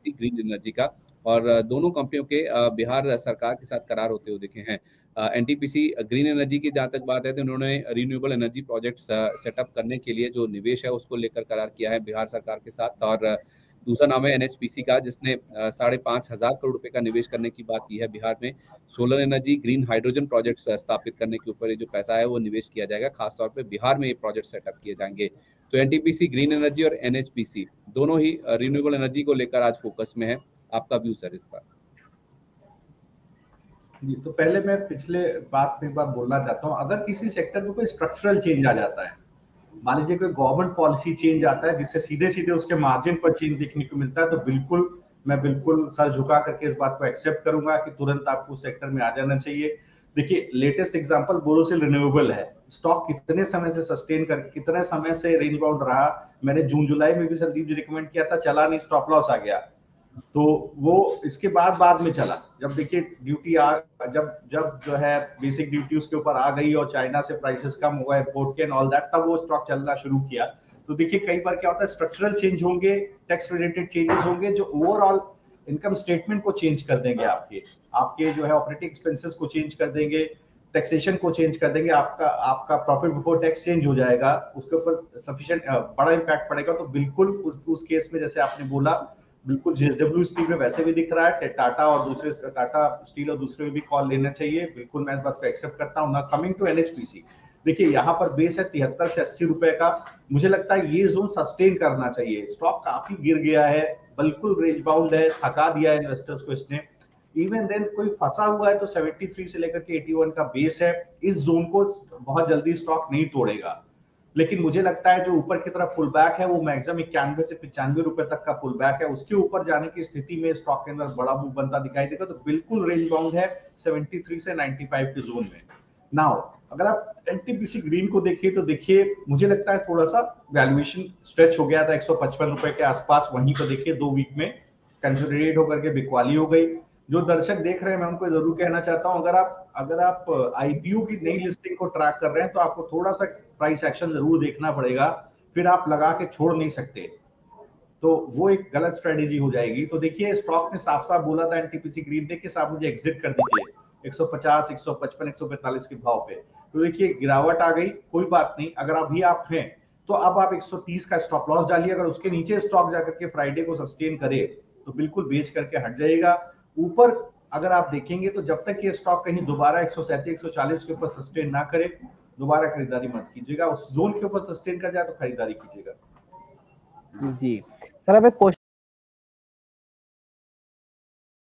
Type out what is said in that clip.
NTPC green energy का। और दोनों कंपनियों के बिहार सरकार के साथ करार होते हुए दिखे हैं। एनटीपीसी ग्रीन एनर्जी की जहाँ तक बात है तो उन्होंने रिन्यूएबल एनर्जी प्रोजेक्ट्स सेटअप करने के लिए जो निवेश है उसको लेकर करार किया है बिहार सरकार के साथ। और दूसरा नाम है एनएचपीसी का, जिसने 5,500 करोड़ रुपए का निवेश करने की बात की है बिहार में। Solar energy, green hydrogen projects स्थापित करने के ऊपर ये जो पैसा है वो निवेश किया जाएगा, खासतौर पे बिहार में ये प्रोजेक्ट सेटअप किए जाएंगे। तो एनटीपीसी ग्रीन एनर्जी और एनएचपीसी दोनों ही रिन्यूएबल एनर्जी को लेकर आज फोकस में है। आपका व्यू सर इस पर? तो पहले मैं पिछले बात में एक बार बोलना चाहता हूँ, अगर किसी सेक्टर में कोई स्ट्रक्चरल चेंज आ जाता है, मान लीजिए कोई गवर्नमेंट पॉलिसी चेंज आता है जिससे सीधे सीधे उसके मार्जिन पर चेंज देखने को मिलता है, तो मैं बिल्कुल सर झुका करके इस बात को एक्सेप्ट करूंगा कि तुरंत आपको सेक्टर में आ जाना चाहिए। देखिए लेटेस्ट एग्जांपल बोरोसिल रिन्यूएबल है, स्टॉक कितने समय से सस्टेन कर, कितने समय से रेंज बाउंड रहा। मैंने जून जुलाई में भी संदीप जी रिकमेंड किया था, चला नहीं, स्टॉप लॉस आ गया, तो वो इसके बाद में चला। जब देखिए ड्यूटी जब जो है बेसिक ड्यूटी उसके ऊपर आ गई और चाइना से प्राइसेस कम हो गए इम्पोर्ट के एंड ऑल दैट, तब वो स्टॉक चलना शुरू किया। तो देखिए कई बार क्या होता है, स्ट्रक्चरल चेंज होंगे, टैक्स रिलेटेड चेंजेस होंगे जो ओवरऑल इनकम स्टेटमेंट को चेंज कर देंगे, आपके जो है ऑपरेटिंग एक्सपेंसेस को चेंज कर देंगे, टैक्सेशन को चेंज कर देंगे, आपका प्रॉफिट बिफोर टैक्स चेंज हो जाएगा, उसके ऊपर सफिशिएंट बड़ा इंपैक्ट पड़ेगा। तो बिल्कुल उस केस में जैसे आपने बोला, बिल्कुल जेएसडब्ल्यू स्टील में वैसे भी दिख रहा है, टाटा और दूसरे टाटा स्टील और दूसरे में भी कॉल लेना चाहिए, बिल्कुल मैं इस बात को एक्सेप्ट करता हूँ ना। कमिंग टू एनएचपीसी, देखिए यहाँ पर बेस है 73 से 80 रुपए का, मुझे लगता है ये जोन सस्टेन करना चाहिए। स्टॉक काफी गिर गया है, बिल्कुल रेंज बाउंड है, थका दिया है इन्वेस्टर्स को इसने। इवन देन कोई फंसा हुआ है तो 73 से लेकर के 81 का बेस है, इस जोन को बहुत जल्दी स्टॉक नहीं तोड़ेगा। लेकिन मुझे लगता है जो ऊपर की तरफ पुल बैक है वो मैक्सिमम 91 से 95 रुपए तक का पुल बैक है, उसके ऊपर जाने की स्थिति में स्टॉक के अंदर बड़ा मूव बनता दिखाई देगा। तो बिल्कुल रेंज बाउंड है 73 से 95 के जोन में। नाउ अगर आप एनटीपीसी ग्रीन को देखिए तो देखिए मुझे लगता है थोड़ा सा वैल्यूएशन स्ट्रेच हो गया था 155 रुपए के आसपास, वहीं पर देखिए 2 वीक में कंसोलिडेट होकर के बिकवाली हो गई। जो दर्शक देख रहे हैं मैं उनको जरूर कहना चाहता हूं, अगर आप आईपीओ की नई लिस्टिंग को ट्रैक कर रहे हैं तो आपको थोड़ा सा प्राइस एक्शन जरूर देखना पड़ेगा, फिर आप लगा के छोड़ नहीं सकते, तो वो एक गलत स्ट्रेटेजी हो जाएगी। तो देखिए स्टॉक ने साफ साफ बोला था एनटीपीसी ग्रीन देख के साहब मुझे एग्जिट कर दीजिए 150, 155, 145 के भाव पे। तो देखिए गिरावट आ गई, कोई बात नहीं, अगर अभी आप हैं तो अब आप 130 का स्टॉप लॉस डालिए। अगर उसके नीचे स्टॉक जाकर के फ्राइडे को सस्टेन करे तो बिल्कुल बेच करके हट जाएगा। ऊपर अगर आप देखेंगे तो जब तक ये स्टॉक कहीं दोबारा 137, 140 के ऊपर सस्टेन ना करे, दोबारा खरीदारी मत कीजिएगा। उस जोन के ऊपर सस्टेन कर जाए तो खरीदारी कीजिएगा। जी सर, अब एक